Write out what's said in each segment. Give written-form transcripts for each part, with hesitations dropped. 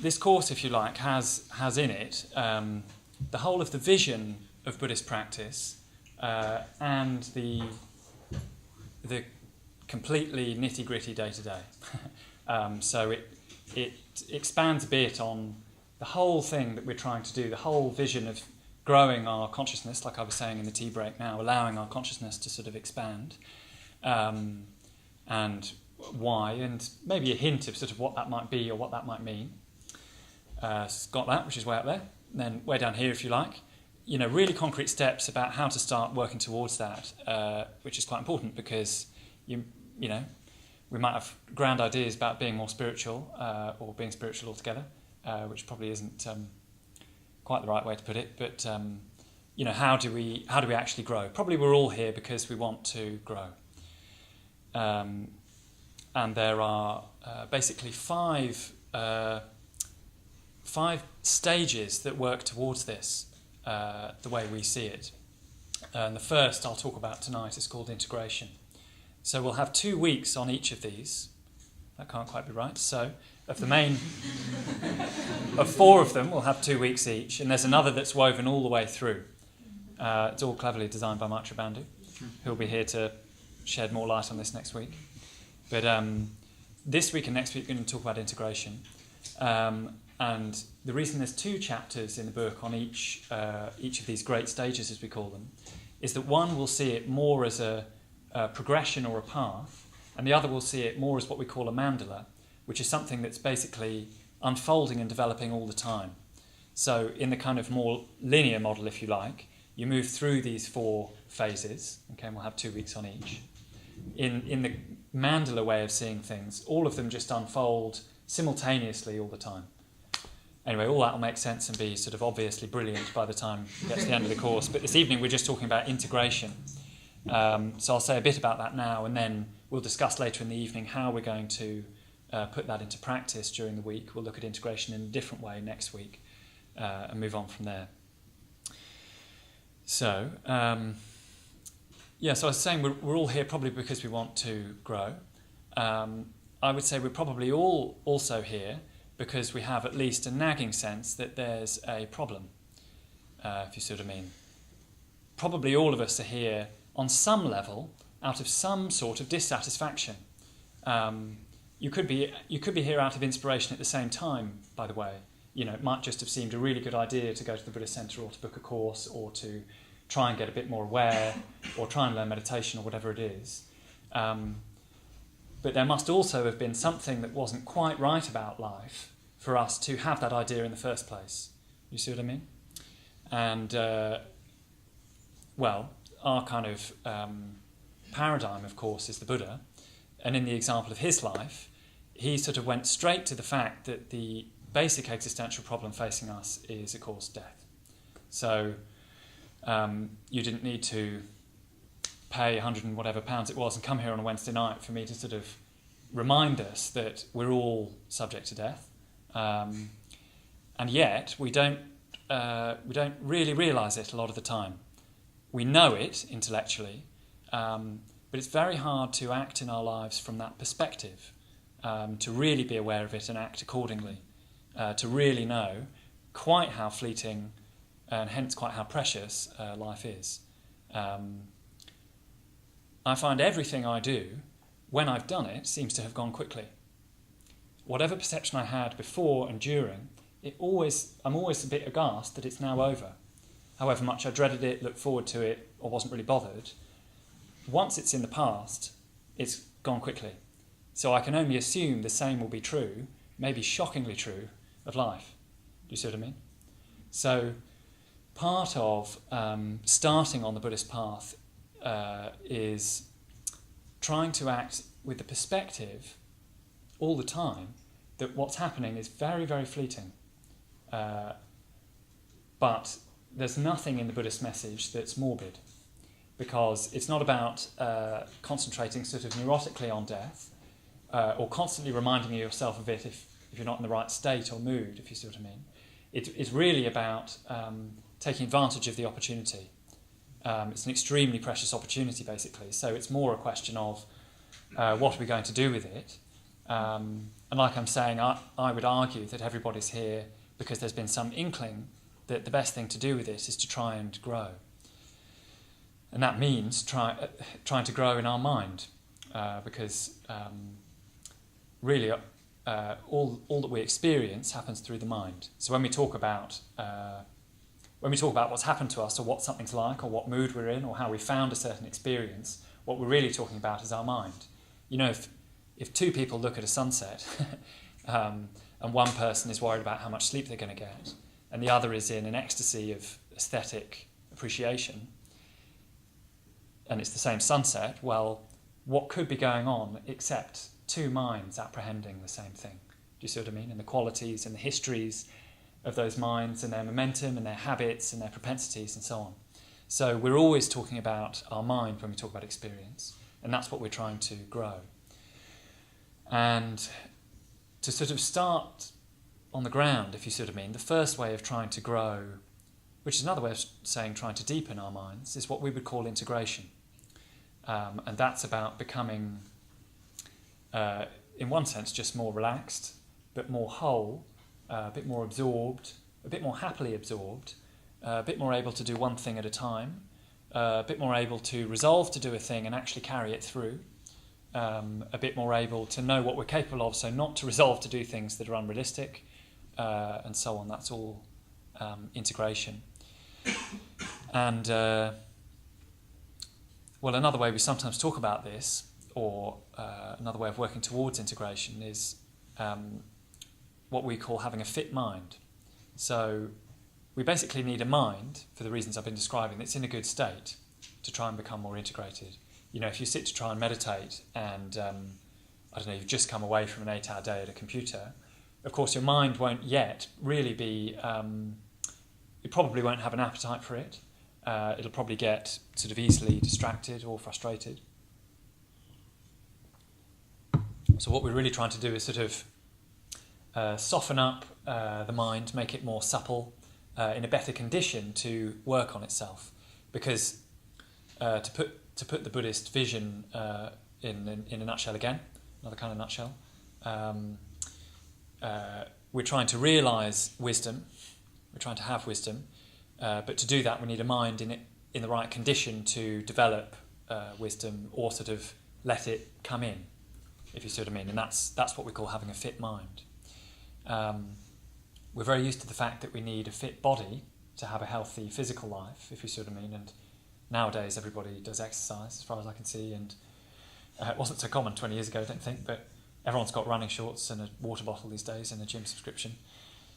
this course, if you like, has in it the whole of the vision of Buddhist practice and the completely nitty-gritty day-to-day. So it expands a bit on the whole thing that we're trying to do, the whole vision of growing our consciousness, like I was saying in the tea break now, allowing our consciousness to sort of expand, and why, and maybe a hint of sort of what that might be or what that might mean. Got that, which is way up there. And then way down here, if you like, really concrete steps about how to start working towards that, which is quite important because we might have grand ideas about being more spiritual or being spiritual altogether, which probably isn't quite the right way to put it. But how do we actually grow? Probably we're all here because we want to grow. And there are basically five stages that work towards this, the way we see it. And the first I'll talk about tonight is called integration. So we'll have 2 weeks on each of these. That can't quite be right. So of 4 of them, we'll have 2 weeks each. And there's another that's woven all the way through. It's all cleverly designed by Maitreyabandhu, who'll be here to shed more light on this next week. But this week and next week, we're going to talk about integration. And the reason there's 2 chapters in the book on each of these great stages, as we call them, is that one will see it more as a progression or a path, and the other will see it more as what we call a mandala, which is something that's basically unfolding and developing all the time. So in the kind of more linear model, if you like, you move through these 4 phases, okay, and we'll have 2 weeks on each. In the mandala way of seeing things, all of them just unfold simultaneously all the time. Anyway, all that will make sense and be sort of obviously brilliant by the time we get to the end of the course. But this evening we're just talking about integration. So I'll say a bit about that now, and then we'll discuss later in the evening how we're going to put that into practice during the week. We'll look at integration in a different way next week and move on from there. So, so I was saying we're all here probably because we want to grow. I would say we're probably all also here because we have at least a nagging sense that there's a problem, if you see what I mean. Probably all of us are here on some level out of some sort of dissatisfaction. You could be here out of inspiration at the same time, by the way. It might just have seemed a really good idea to go to the Buddhist Centre or to book a course or to try and get a bit more aware or try and learn meditation or whatever it is. But there must also have been something that wasn't quite right about life for us to have that idea in the first place. You see what I mean? And, our kind of paradigm, of course, is the Buddha. And in the example of his life, he sort of went straight to the fact that the basic existential problem facing us is, of course, death. So you didn't need to pay 100 and whatever pounds it was and come here on a Wednesday night for me to sort of remind us that we're all subject to death. And yet we don't really realise it a lot of the time. We know it intellectually, but it's very hard to act in our lives from that perspective, to really be aware of it and act accordingly, to really know quite how fleeting and hence quite how precious life is. I find everything I do, when I've done it, seems to have gone quickly. Whatever perception I had before and during, I'm always a bit aghast that it's now over. However much I dreaded it, looked forward to it, or wasn't really bothered, once it's in the past, it's gone quickly. So I can only assume the same will be true, maybe shockingly true, of life. Do you see what I mean? So part of starting on the Buddhist path is trying to act with the perspective all the time that what's happening is very, very fleeting. But there's nothing in the Buddhist message that's morbid, because it's not about concentrating sort of neurotically on death or constantly reminding yourself of it if you're not in the right state or mood, if you see what I mean. It's really about taking advantage of the opportunity. It's an extremely precious opportunity, basically. So it's more a question of what are we going to do with it, and And like I'm saying, I would argue that everybody's here because there's been some inkling that the best thing to do with it is to try and grow. And that means trying to grow in our mind, because really all that we experience happens through the mind. So when we talk about what's happened to us, or what something's like, or what mood we're in, or how we found a certain experience, what we're really talking about is our mind. You know, if two people look at a sunset, and one person is worried about how much sleep they're going to get, and the other is in an ecstasy of aesthetic appreciation, and it's the same sunset, well, what could be going on except two minds apprehending the same thing? Do you see what I mean? And the qualities and the histories of those minds and their momentum and their habits and their propensities and so on. So we're always talking about our mind when we talk about experience, and that's what we're trying to grow. And to sort of start on the ground, if you see what I mean, the first way of trying to grow, which is another way of saying trying to deepen our minds, is what we would call integration. And that's about becoming, in one sense, just more relaxed, but more whole, a bit more absorbed, a bit more happily absorbed, a bit more able to do one thing at a time, a bit more able to resolve to do a thing and actually carry it through, a bit more able to know what we're capable of, so not to resolve to do things that are unrealistic, and so on. That's all integration. And well, another way we sometimes talk about this, or another way of working towards integration, is what we call having a fit mind. So we basically need a mind, for the reasons I've been describing, that's in a good state to try and become more integrated. You know, if you sit to try and meditate and, I don't know, you've just come away from an 8-hour day at a computer, of course your mind won't yet really be, it probably won't have an appetite for it. It'll probably get sort of easily distracted or frustrated. So what we're really trying to do is sort of soften up the mind, make it more supple, in a better condition to work on itself. Because to put the Buddhist vision in a nutshell again, another kind of nutshell, we're trying to realise wisdom, we're trying to have wisdom, but to do that we need a mind in the right condition to develop wisdom, or sort of let it come in, if you see what I mean. And that's what we call having a fit mind. We're very used to the fact that we need a fit body to have a healthy physical life, if you see what I mean. And nowadays everybody does exercise, as far as I can see, and it wasn't so common 20 years ago, I don't think, but everyone's got running shorts and a water bottle these days and a gym subscription.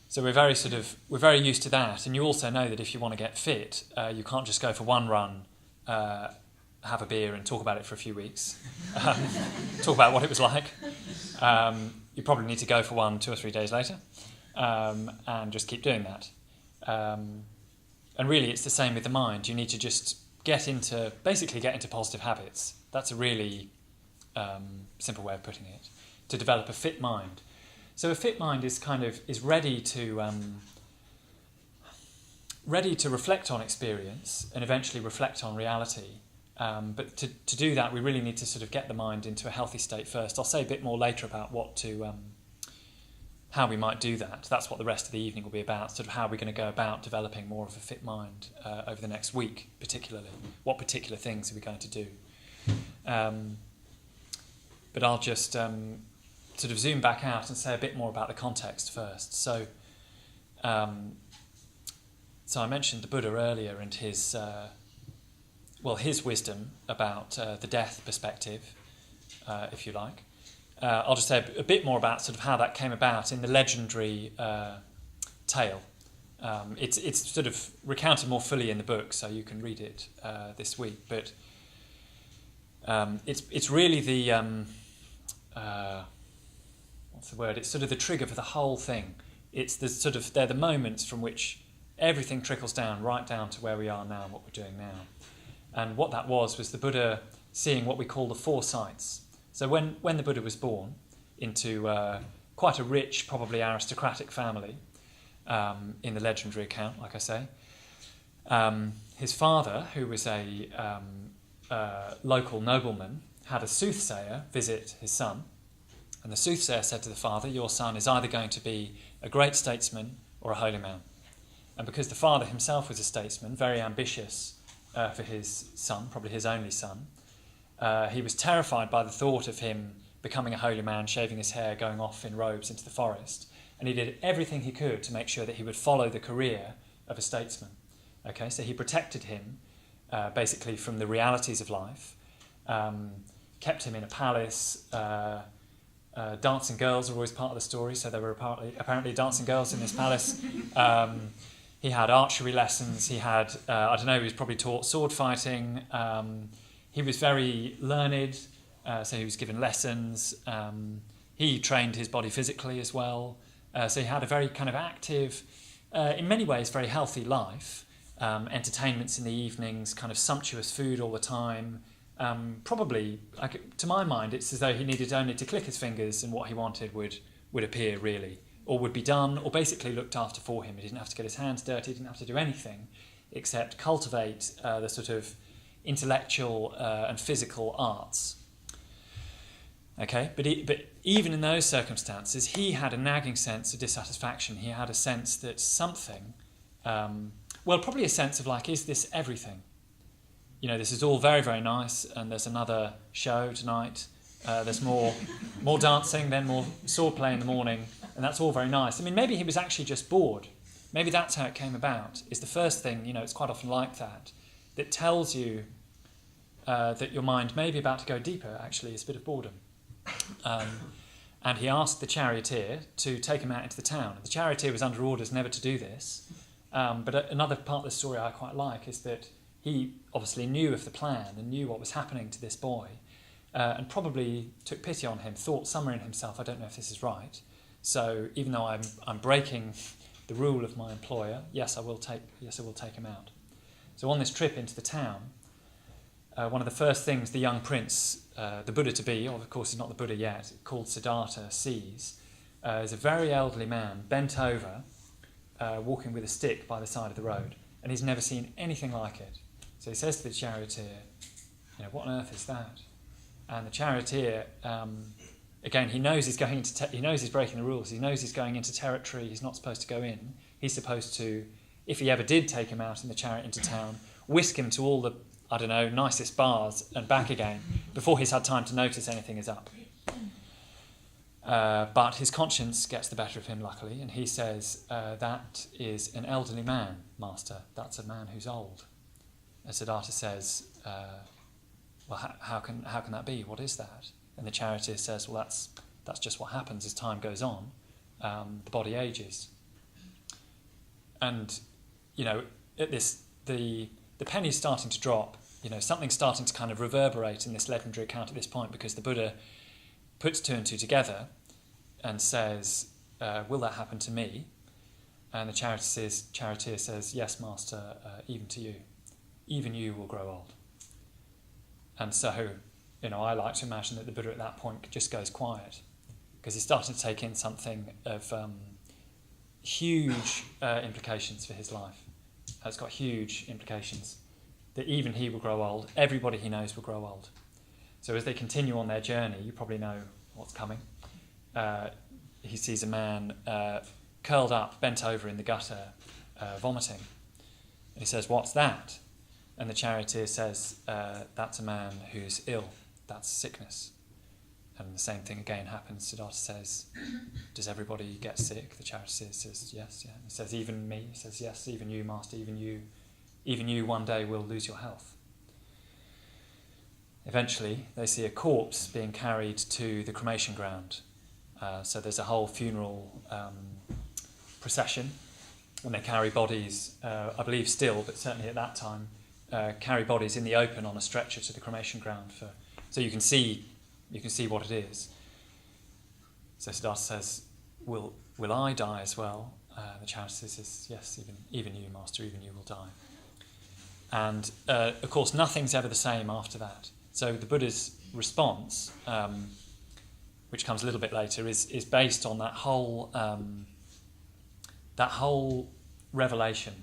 So we're very used to that. And you also know that if you want to get fit, you can't just go for one run, have a beer and talk about it for a few weeks, talk about what it was like. You probably need to go for one 2 or 3 days later, and just keep doing that. And really it's the same with the mind. You need to just get into positive habits. That's a really simple way of putting it, to develop a fit mind. So a fit mind is ready to reflect on experience and eventually reflect on reality. But to do that, we really need to sort of get the mind into a healthy state first. I'll say a bit more later about how we might do that. That's what the rest of the evening will be about, sort of how we're going to go about developing more of a fit mind over the next week, particularly. What particular things are we going to do? But I'll just sort of zoom back out and say a bit more about the context first. So I mentioned the Buddha earlier and his wisdom about the death perspective, if you like. I'll just say a bit more about sort of how that came about in the legendary tale. It's sort of recounted more fully in the book, so you can read it this week. But it's really the what's the word? It's sort of the trigger for the whole thing. They're the moments from which everything trickles down, right down to where we are now, what we're doing now. And what that was the Buddha seeing what we call the four sights. So when the Buddha was born into quite a rich, probably aristocratic family, in the legendary account, like I say, his father, who was a local nobleman, had a soothsayer visit his son. And the soothsayer said to the father, your son is either going to be a great statesman or a holy man. And because the father himself was a statesman, very ambitious for his son, probably his only son, he was terrified by the thought of him becoming a holy man, shaving his hair, going off in robes into the forest. And he did everything he could to make sure that he would follow the career of a statesman. Okay, so he protected him basically from the realities of life, kept him in a palace. Dancing girls were always part of the story, so there were apparently dancing girls in this palace. He had archery lessons. He had, he was probably taught sword fighting. He was very learned, so he was given lessons. He trained his body physically as well. So he had a very kind of active, in many ways, very healthy life. Entertainments in the evenings, kind of sumptuous food all the time. Probably, to my mind, it's as though he needed only to click his fingers and what he wanted would appear, really, or would be done, or basically looked after for him. He didn't have to get his hands dirty, he didn't have to do anything except cultivate the sort of intellectual and physical arts. Okay, but even in those circumstances, he had a nagging sense of dissatisfaction. He had a sense that something, probably a sense of like, is this everything? You know, this is all very, very nice, and there's another show tonight. There's more dancing, then more sword play in the morning, and that's all very nice. I mean, maybe he was actually just bored. Maybe that's how it came about. Is the first thing, you know, it's quite often like that tells you that your mind may be about to go deeper, actually, is a bit of boredom. And he asked the charioteer to take him out into the town. The charioteer was under orders never to do this. But another part of the story I quite like is that he obviously knew of the plan and knew what was happening to this boy, and probably took pity on him, thought somewhere in himself, I don't know if this is right. So even though I'm breaking the rule of my employer, yes, I will take him out. So on this trip into the town, one of the first things the young prince, the Buddha-to-be, or of course he's not the Buddha yet, called Siddhartha, sees, is a very elderly man, bent over, walking with a stick by the side of the road, and he's never seen anything like it. So he says to the charioteer, you know, what on earth is that? And the charioteer, again, he knows he's going into, he knows he's breaking the rules. He knows he's going into territory he's not supposed to go in. He's supposed to, if he ever did take him out in the chariot into town, whisk him to all the, nicest bars and back again before he's had time to notice anything is up. But his conscience gets the better of him, luckily, and he says, that is an elderly man, master. That's a man who's old. And Siddhartha says, how can that be? What is that? And the charioteer says, well, that's just what happens as time goes on. The body ages. And, you know, at this, the penny's starting to drop. You know, something's starting to kind of reverberate in this legendary account at this point, because the Buddha puts two and two together and says, will that happen to me? And the charioteer says, yes, master, even to you. Even you will grow old. And so, you know, I like to imagine that the Buddha at that point just goes quiet, because he's starting to take in something of huge implications for his life. It's got huge implications, that even he will grow old, everybody he knows will grow old. So as they continue on their journey, you probably know what's coming. He sees a man curled up, bent over in the gutter, vomiting. And he says, what's that? And the charioteer says, that's a man who's ill. That's sickness. And the same thing again happens. Siddhartha says, does everybody get sick? The charioteer says, yes. Yeah. He says, even me? He says, yes, even you, master, even you one day will lose your health. Eventually, they see a corpse being carried to the cremation ground. So there's a whole funeral procession, and they carry bodies, I believe still, but certainly at that time, carry bodies in the open on a stretcher to the cremation ground, so you can see what it is. So Siddhartha says, will I die as well? The charioteer says, yes, even you, master, even you will die. And of course nothing's ever the same after that. So the Buddha's response, which comes a little bit later, is based on that whole revelation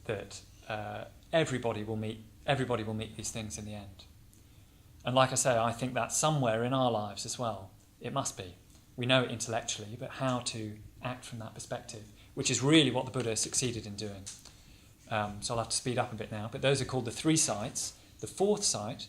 that everybody will meet these things in the end. And like I say, I think that somewhere in our lives as well, it must be. We know it intellectually, but how to act from that perspective, which is really what the Buddha succeeded in doing. So I'll have to speed up a bit now, but those are called the 3 sights. The 4th sight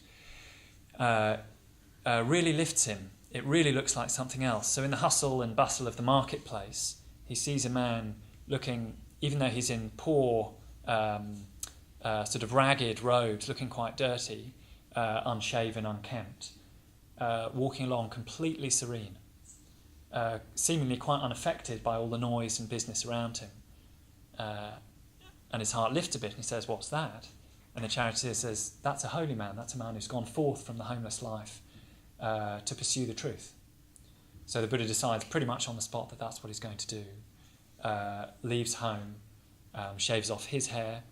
really lifts him. It really looks like something else. So in the hustle and bustle of the marketplace, he sees a man looking, even though he's in poor, sort of ragged robes, looking quite dirty, unshaven, unkempt, walking along completely serene, seemingly quite unaffected by all the noise and business around him. And his heart lifts a bit and he says, "What's that?" And the charioteer says, "That's a holy man. That's a man who's gone forth from the homeless life to pursue the truth." So the Buddha decides pretty much on the spot that that's what he's going to do. Leaves home, shaves off his hair,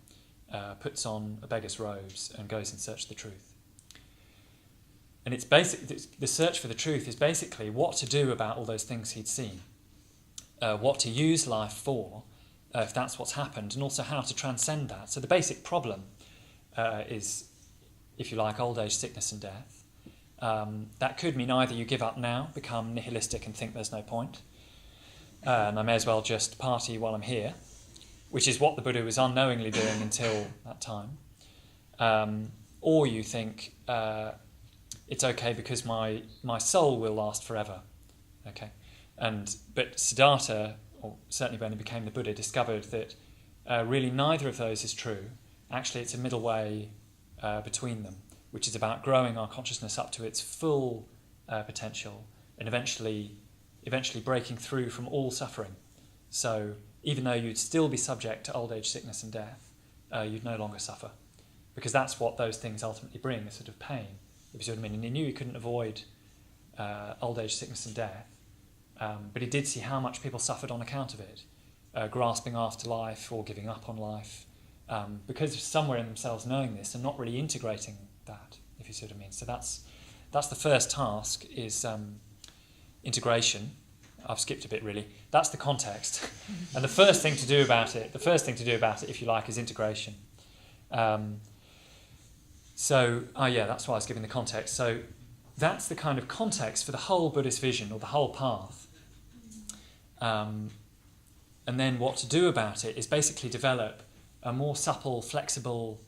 puts on a beggar's robes and goes in search of the truth. And it's the search for the truth is basically what to do about all those things he'd seen, what to use life for, if that's what's happened, and also how to transcend that. So the basic problem is, if you like, old age, sickness and death. That could mean either you give up now, become nihilistic and think there's no point, and I may as well just party while I'm here, which is what the Buddha was unknowingly doing until that time. Or you think, it's okay because my soul will last forever. Okay, but Siddhartha, or certainly when he became the Buddha, discovered that really neither of those is true. Actually, it's a middle way between them, which is about growing our consciousness up to its full potential and eventually breaking through from all suffering. So even though you'd still be subject to old age, sickness and death, you'd no longer suffer, because that's what those things ultimately bring, a sort of pain, if you see what I mean. And he knew he couldn't avoid old age, sickness and death, but he did see how much people suffered on account of it, grasping after life or giving up on life, because somewhere in themselves knowing this and not really integrating that, if you see what I mean. So that's the first task, is integration. I've skipped a bit really. That's the context. And the first thing to do about it, if you like, is integration. That's why I was giving the context. So that's the kind of context for the whole Buddhist vision, or the whole path. And then what to do about it is basically develop a more supple, flexible,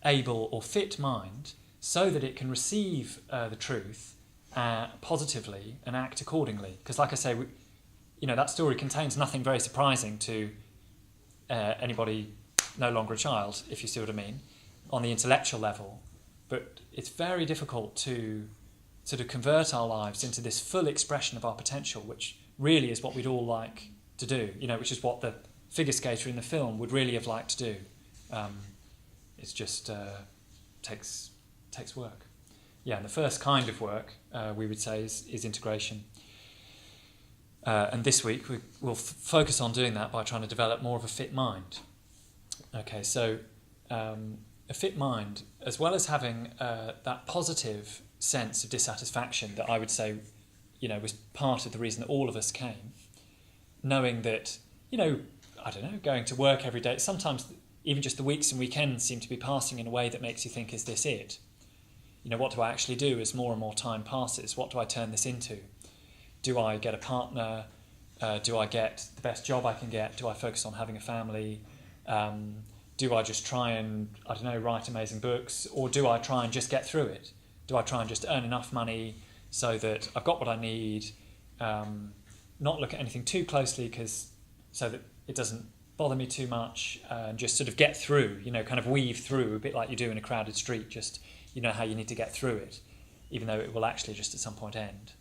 able or fit mind, so that it can receive the truth positively and act accordingly. Because like I say, that story contains nothing very surprising to anybody no longer a child, if you see what I mean, on the intellectual level. But it's very difficult to sort of convert our lives into this full expression of our potential, which really is what we'd all like to do, which is what the figure skater in the film would really have liked to do. It's just takes work. Yeah, and the first kind of work, we would say, is integration. And this week we'll focus on doing that by trying to develop more of a fit mind. Okay, so a fit mind, as well as having that positive sense of dissatisfaction that I would say, was part of the reason that all of us came, knowing that, going to work every day, sometimes even just the weeks and weekends seem to be passing in a way that makes you think, is this it? What do I actually do as more and more time passes? What do I turn this into? Do I get a partner? Do I get the best job I can get? Do I focus on having a family? Do I just try and, write amazing books? Or do I try and just get through it? Do I try and just earn enough money so that I've got what I need, not look at anything too closely so that it doesn't bother me too much, and just sort of get through, kind of weave through, a bit like you do in a crowded street, just how you need to get through it, even though it will actually just at some point end.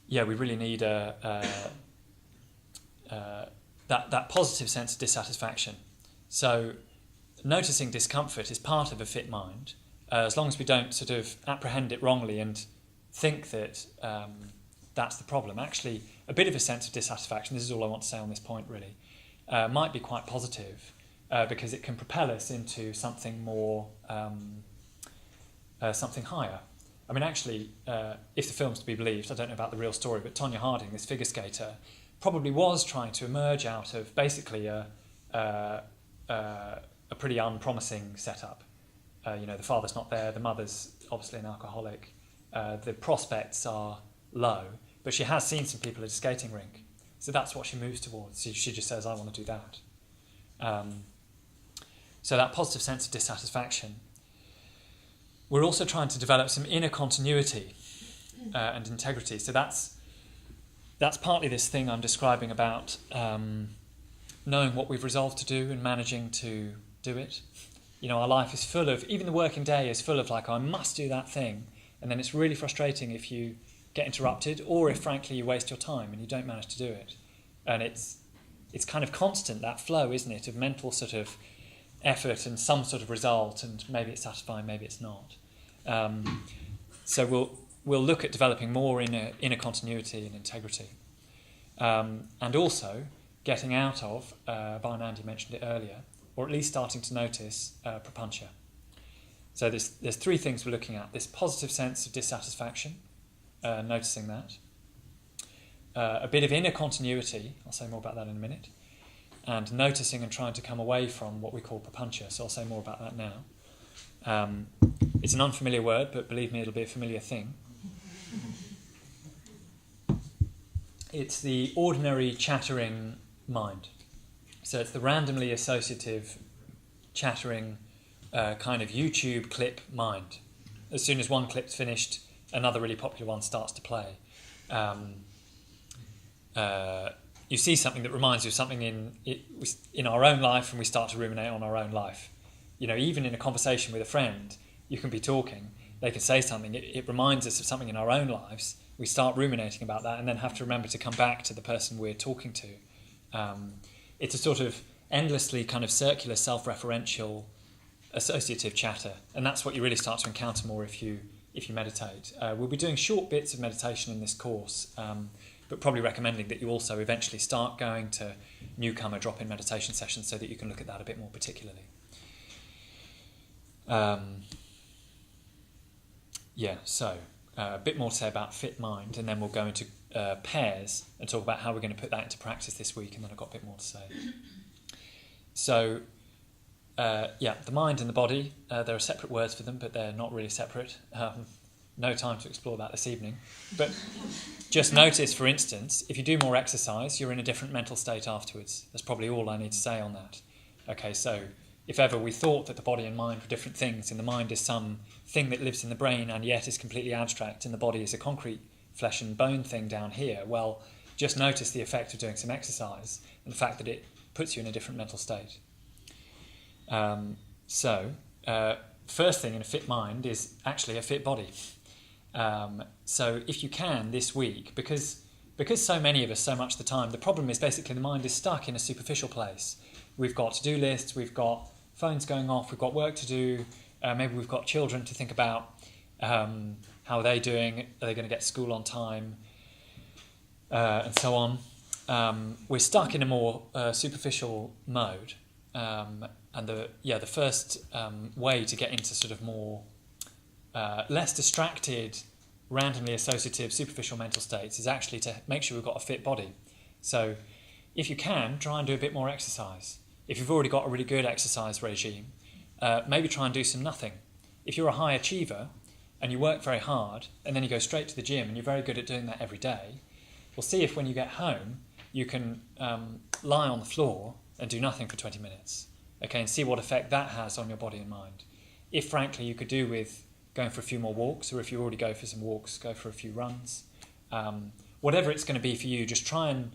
We really need that positive sense of dissatisfaction. So noticing discomfort is part of a fit mind, as long as we don't sort of apprehend it wrongly and think that that's the problem. Actually, a bit of a sense of dissatisfaction, this is all I want to say on this point really, might be quite positive, because it can propel us into something more, something higher. I mean, actually, if the film's to be believed, I don't know about the real story, but Tonya Harding, this figure skater, probably was trying to emerge out of basically a pretty unpromising setup. The father's not there, the mother's obviously an alcoholic, the prospects are low, but she has seen some people at a skating rink. So that's what she moves towards. She just says, I want to do that. So that positive sense of dissatisfaction. We're also trying to develop some inner continuity and integrity. So that's partly this thing I'm describing about knowing what we've resolved to do and managing to do it. You know, our life is full of, even the working day is full of like, I must do that thing. And then it's really frustrating if you get interrupted, or if frankly you waste your time and you don't manage to do it. And it's kind of constant, that flow, isn't it, of mental sort of effort and some sort of result, and maybe it's satisfying, maybe it's not. So we'll look at developing more inner continuity and integrity. And also getting out of, Abhayanandi mentioned it earlier, or at least starting to notice prapancha. So there's three things we're looking at. This positive sense of dissatisfaction, noticing that. A bit of inner continuity, I'll say more about that in a minute. And noticing and trying to come away from what we call prapancha, so I'll say more about that now. It's an unfamiliar word, but believe me, it'll be a familiar thing. It's the ordinary chattering mind. So it's the randomly associative, chattering kind of YouTube clip mind. As soon as one clip's finished, another really popular one starts to play. You see something that reminds you of something in our own life, and we start to ruminate on our own life. You know, even in a conversation with a friend, you can be talking, they can say something, it reminds us of something in our own lives, we start ruminating about that and then have to remember to come back to the person we're talking to. It's a sort of endlessly kind of circular, self-referential, associative chatter, and that's what you really start to encounter more if you meditate. We'll be doing short bits of meditation in this course, but probably recommending that you also eventually start going to newcomer drop-in meditation sessions so that you can look at that a bit more particularly. So a bit more to say about fit mind, and then we'll go into pairs and talk about how we're going to put that into practice this week, and then I've got a bit more to say. So, the mind and the body, there are separate words for them, but they're not really separate. No time to explore that this evening. But just notice, for instance, if you do more exercise, you're in a different mental state afterwards. That's probably all I need to say on that. Okay, so if ever we thought that the body and mind were different things, and the mind is some thing that lives in the brain and yet is completely abstract, and the body is a concrete flesh and bone thing down here, well, just notice the effect of doing some exercise and the fact that it puts you in a different mental state. First thing in a fit mind is actually a fit body. So if you can this week, because so many of us, so much of the time, the problem is basically the mind is stuck in a superficial place. We've got to-do lists, we've got phones going off, we've got work to do, maybe we've got children to think about, how are they doing, are they going to get to school on time, and so on. We're stuck in a more superficial mode, and the first way to get into sort of more less distracted, randomly associative, superficial mental states is actually to make sure we've got a fit body. So if you can, try and do a bit more exercise. If you've already got a really good exercise regime, maybe try and do some nothing. If you're a high achiever and you work very hard and then you go straight to the gym and you're very good at doing that every day, we'll see if when you get home you can lie on the floor and do nothing for 20 minutes, okay, and see what effect that has on your body and mind. If, frankly, you could do with going for a few more walks, or if you already go for some walks, go for a few runs. Whatever it's going to be for you, just try and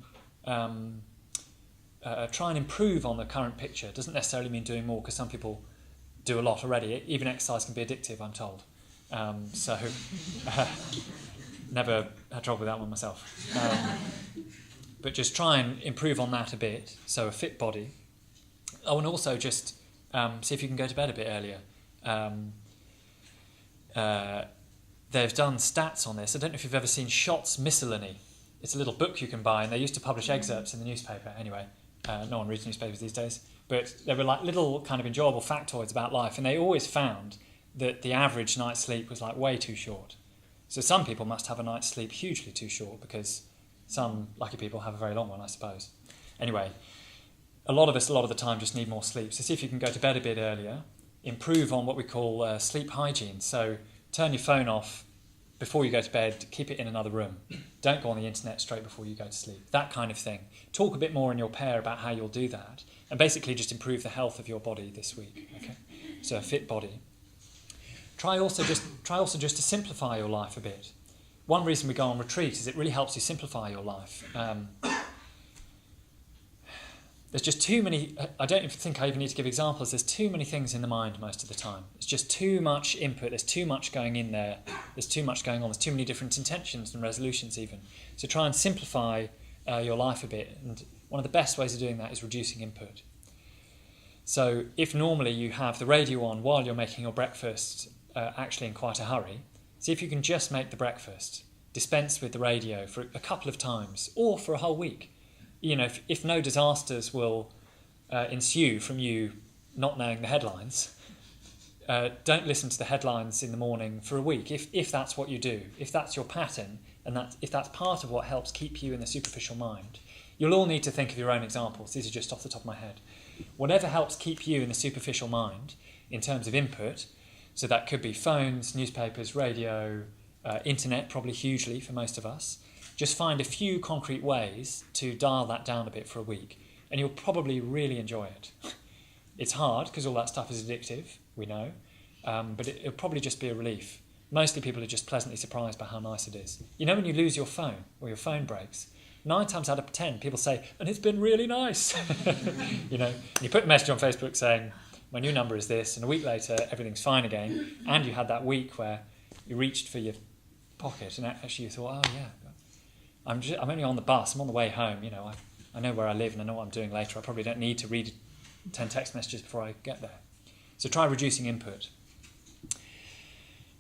improve on the current picture. It doesn't necessarily mean doing more, because some people do a lot already. Even exercise can be addictive, I'm told. Never had trouble with that one myself. But just try and improve on that a bit, so a fit body. Oh, and also just see if you can go to bed a bit earlier. They've done stats on this. I don't know if you've ever seen Schott's Miscellany. It's a little book you can buy, and they used to publish excerpts in the newspaper. Anyway, no one reads newspapers these days. But they were like little kind of enjoyable factoids about life, and they always found that the average night's sleep was like way too short. So some people must have a night's sleep hugely too short, because some lucky people have a very long one, I suppose. Anyway, a lot of us, a lot of the time, just need more sleep. So see if you can go to bed a bit earlier. Improve on what we call sleep hygiene. So turn your phone off before you go to bed, keep it in another room. Don't go on the internet straight before you go to sleep. That kind of thing. Talk a bit more in your pair about how you'll do that, and basically just improve the health of your body this week. Okay, so a fit body. Try also just to simplify your life a bit. One reason we go on retreat is it really helps you simplify your life. There's just too many, I don't think I even need to give examples, there's too many things in the mind most of the time. It's just too much input, there's too much going in there, there's too much going on, there's too many different intentions and resolutions even. So try and simplify your life a bit, and one of the best ways of doing that is reducing input. So if normally you have the radio on while you're making your breakfast, actually in quite a hurry, see if you can just make the breakfast, dispense with the radio for a couple of times, or for a whole week. You know, if no disasters will ensue from you not knowing the headlines, don't listen to the headlines in the morning for a week, if that's what you do, if that's your pattern, and if that's part of what helps keep you in the superficial mind. You'll all need to think of your own examples. These are just off the top of my head. Whatever helps keep you in the superficial mind in terms of input, so that could be phones, newspapers, radio, internet, probably hugely for most of us. Just find a few concrete ways to dial that down a bit for a week, and you'll probably really enjoy it. It's hard because all that stuff is addictive, we know, but it'll probably just be a relief. Mostly people are just pleasantly surprised by how nice it is. You know, when you lose your phone or your phone breaks, 9 times out of 10 people say, and it's been really nice. You know, you put a message on Facebook saying, my new number is this, and a week later everything's fine again, and you had that week where you reached for your pocket and actually you thought, oh yeah, I'm only on the bus, I'm on the way home, you know, I know where I live and I know what I'm doing later. I probably don't need to read 10 text messages before I get there. So try reducing input.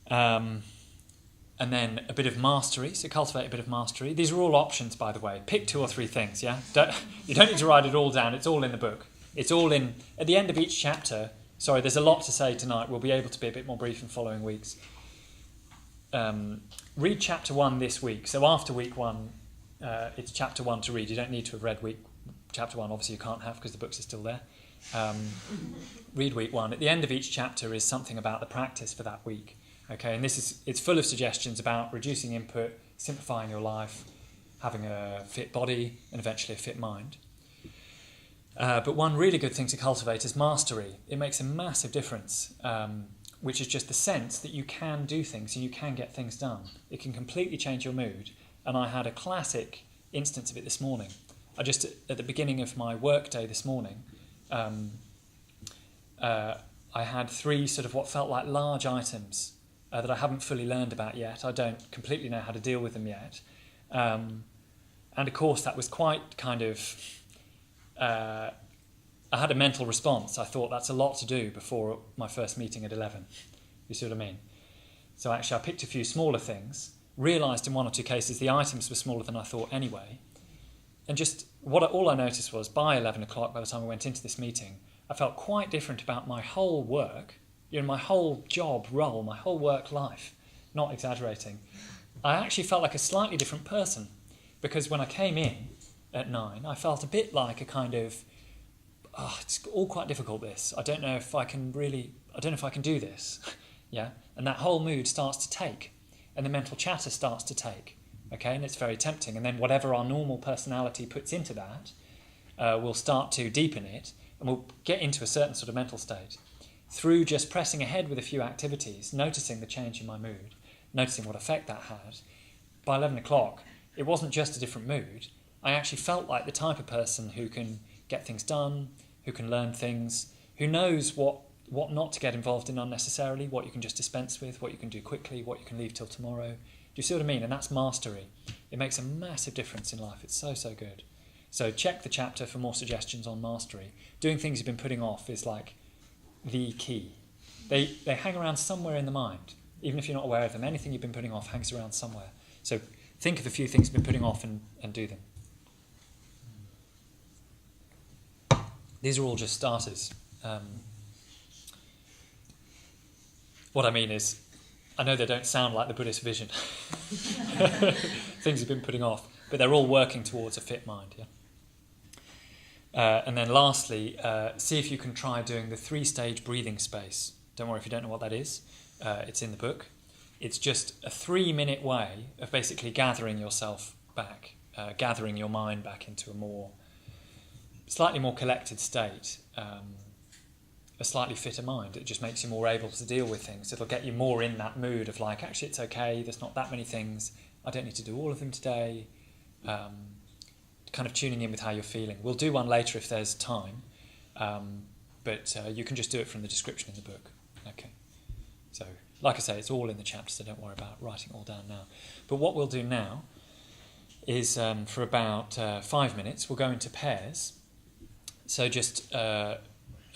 And then a bit of mastery, so cultivate a bit of mastery. These are all options, by the way. Pick 2 or 3 things, yeah? You don't need to write it all down, it's all in the book. It's all in, at the end of each chapter, sorry, there's a lot to say tonight, we'll be able to be a bit more brief in following weeks. Read chapter 1 this week. So after week 1, it's chapter 1 to read. You don't need to have read chapter 1. Obviously, you can't have because the books are still there. Read week 1. At the end of each chapter is something about the practice for that week. Okay, and it's full of suggestions about reducing input, simplifying your life, having a fit body, and eventually a fit mind. But one really good thing to cultivate is mastery. It makes a massive difference. Which is just the sense that you can do things and you can get things done. It can completely change your mood. And I had a classic instance of it this morning. At the beginning of my work day this morning, I had 3 sort of what felt like large items that I haven't fully learned about yet. I don't completely know how to deal with them yet. And of course that was quite kind of... I had a mental response. I thought that's a lot to do before my first meeting at 11. You see what I mean? So actually I picked a few smaller things, realised in 1 or 2 cases the items were smaller than I thought anyway, and just all I noticed was by 11 o'clock, by the time I went into this meeting, I felt quite different about my whole work, my whole job role, my whole work life, not exaggerating. I actually felt like a slightly different person, because when I came in at 9, I felt a bit like a kind of, it's all quite difficult this. I don't know if I can do this. Yeah? And that whole mood starts to take. And the mental chatter starts to take. Okay? And it's very tempting. And then whatever our normal personality puts into that, we'll start to deepen it. And we'll get into a certain sort of mental state. Through just pressing ahead with a few activities, noticing the change in my mood, noticing what effect that had. By 11 o'clock, it wasn't just a different mood. I actually felt like the type of person who can get things done, who can learn things, who knows what not to get involved in unnecessarily, what you can just dispense with, what you can do quickly, what you can leave till tomorrow. Do you see what I mean? And that's mastery. It makes a massive difference in life. It's so, so good. So check the chapter for more suggestions on mastery. Doing things you've been putting off is like the key. They hang around somewhere in the mind. Even if you're not aware of them, anything you've been putting off hangs around somewhere. So think of a few things you've been putting off and do them. These are all just starters. What I mean is, I know they don't sound like the Buddhist vision. Things you've been putting off, but they're all working towards a fit mind. Yeah. And then lastly, see if you can try doing the 3-stage breathing space. Don't worry if you don't know what that is. It's in the book. It's just a 3-minute way of basically gathering yourself back, gathering your mind back into a slightly more collected state, a slightly fitter mind. It just makes you more able to deal with things. It'll get you more in that mood of like, actually it's okay, there's not that many things, I don't need to do all of them today. Kind of tuning in with how you're feeling. We'll do one later if there's time, but you can just do it from the description in the book. Okay. So, like I say, it's all in the chapter, so don't worry about writing it all down now. But what we'll do now is, for about 5 minutes, we'll go into pairs. So just in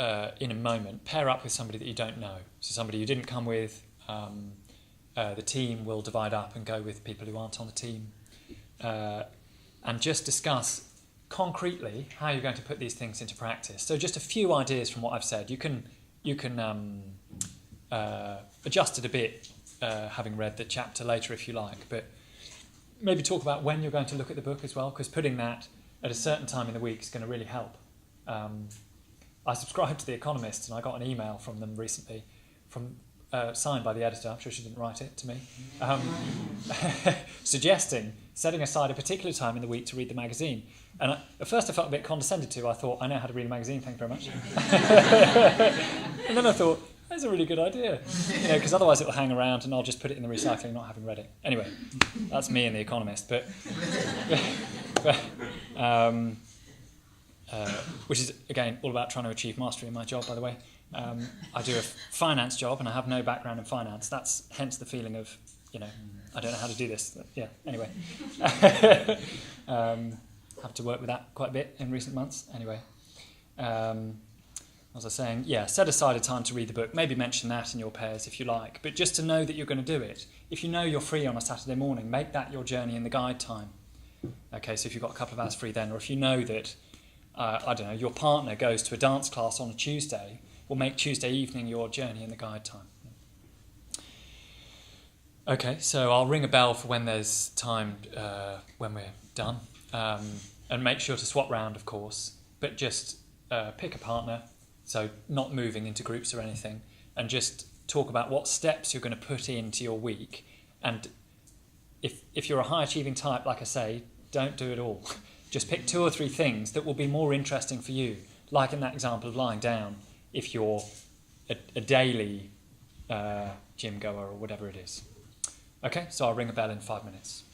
a moment, pair up with somebody that you don't know. So somebody you didn't come with. The team will divide up and go with people who aren't on the team. And just discuss concretely how you're going to put these things into practice. So just a few ideas from what I've said. You can adjust it a bit, having read the chapter later if you like, but maybe talk about when you're going to look at the book as well, because putting that at a certain time in the week is going to really help. I subscribed to The Economist and I got an email from them recently, signed by the editor, I'm sure she didn't write it to me, suggesting setting aside a particular time in the week to read the magazine. And at first I felt a bit condescended to. I thought, I know how to read a magazine, thank you very much. And then I thought, that's a really good idea. Because otherwise it will hang around and I'll just put it in the recycling not having read it. Anyway, that's me and The Economist. Which is, again, all about trying to achieve mastery in my job, by the way. I do a finance job and I have no background in finance. That's hence the feeling of, I don't know how to do this. Yeah, anyway. Have to work with that quite a bit in recent months. Anyway, as I was saying, set aside a time to read the book. Maybe mention that in your pairs if you like. But just to know that you're going to do it. If you know you're free on a Saturday morning, make that your journey in the guide time. Okay, so if you've got a couple of hours free then, or if you know that, I don't know, your partner goes to a dance class on a Tuesday, we'll make Tuesday evening your journey in the guide time. Okay, so I'll ring a bell for when there's time, when we're done, and make sure to swap round, of course, but just pick a partner, so not moving into groups or anything, and just talk about what steps you're going to put into your week. And if you're a high-achieving type, like I say, don't do it all. Just pick 2 or 3 things that will be more interesting for you, like in that example of lying down, if you're a daily gym goer or whatever it is. Okay, so I'll ring a bell in 5 minutes.